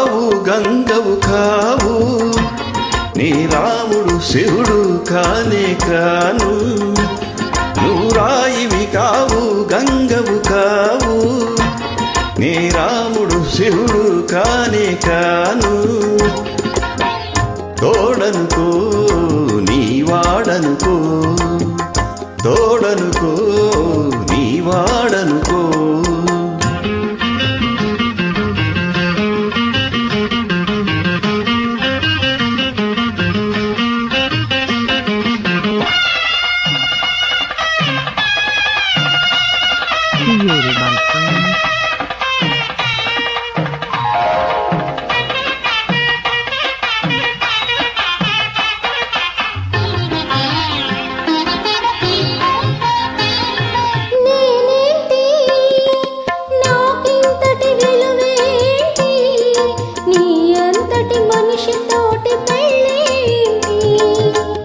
కావు గంగవు కావు, నీ రాముడు శివుడు కానే కాను. నువ్వు రాయివి కావు గంగవు కావు, నీ రాముడు శివుడు కానే కాను. తోడనుకో నీ వాడనుకో, తోడనుకో నీ వాడనుకో. Created by friends. నేనేంటి నాకింతటి విలువేంటి, నీ అంతటి మనిషితోటి పెళ్ళేంటి.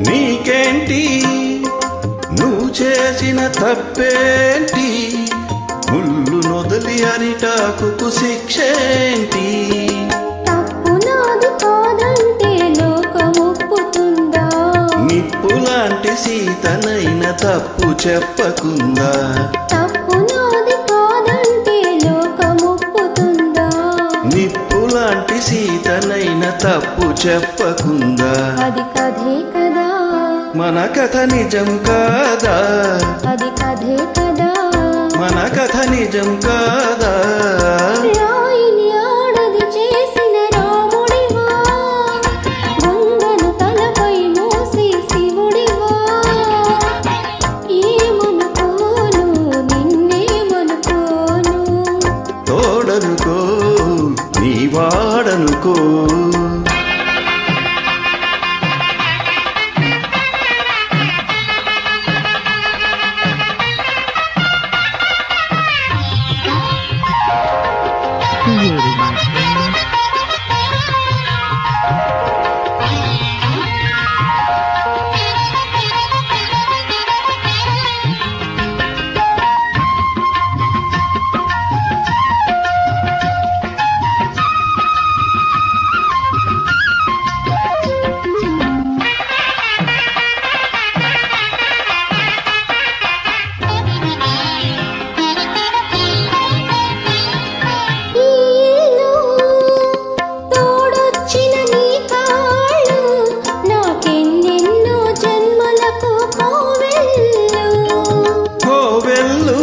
నీకేంటి నువ్వు చేసిన తప్పేంటి, ముళ్ళు నొదలి అరిటాకుకు శిక్షేంటి. తప్పు నాది కాదంటే లోకమొప్పుతుందా, నిప్పులాంటి సీతనైన తప్పు చెప్పకుందా. తప్పు నాది కాదంటే లోకమొప్పుతుందా. నిప్పులాంటి సీతనైన తప్పు చెప్పకుందా. అది కథే కదా, మన కథ నిజం కాదా, అది కథే కదా. మన కథ నిజం కాదా. రాయిని ఆడది చేసిన రాముడివా, గంగను తలపై మోసి శివుడివా. ఏమనుకోను నిన్నేమనుకోను. తోడనుకో నీ వాడనుకో. Created by friends. ఈ ఇల్లు తోడొచ్చిన నీ కాళ్ళు, నాకెన్నెన్నో జన్మలకు కోవెల్లు. కోవెల్లు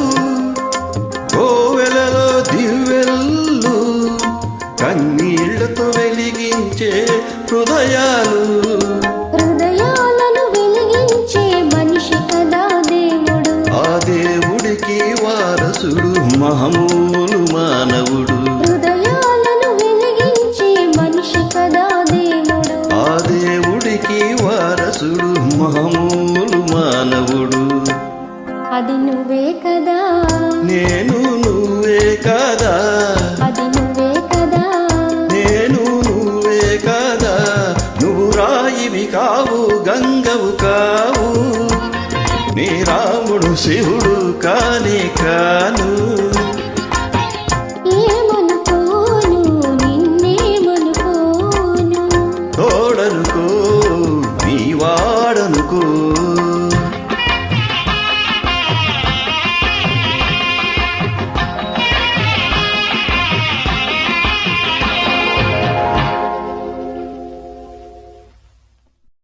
కోవెలలో దివ్వెల్లు, కన్నీళ్లతో వెలిగించే హృదయాలు. హృదయాలను వెలిగించే మనిషి కదా దేవుడు, ఆ దేవుడికి వారసుడు మహమూలు మానవుడు. హృదయాలను వెలిగించే మనిషి కదా దేవుడు. ఆ దేవుడికి వారసుడు మహమూలు మానవుడు. అది నువ్వే కదా, నేను నువ్వే కాదా, అది నువ్వే కదా. నేను నువ్వే కాదా. నువ్వు రాయివి కావు గంగవు కావు, నీ రాముడు శివుడు కానే కాను.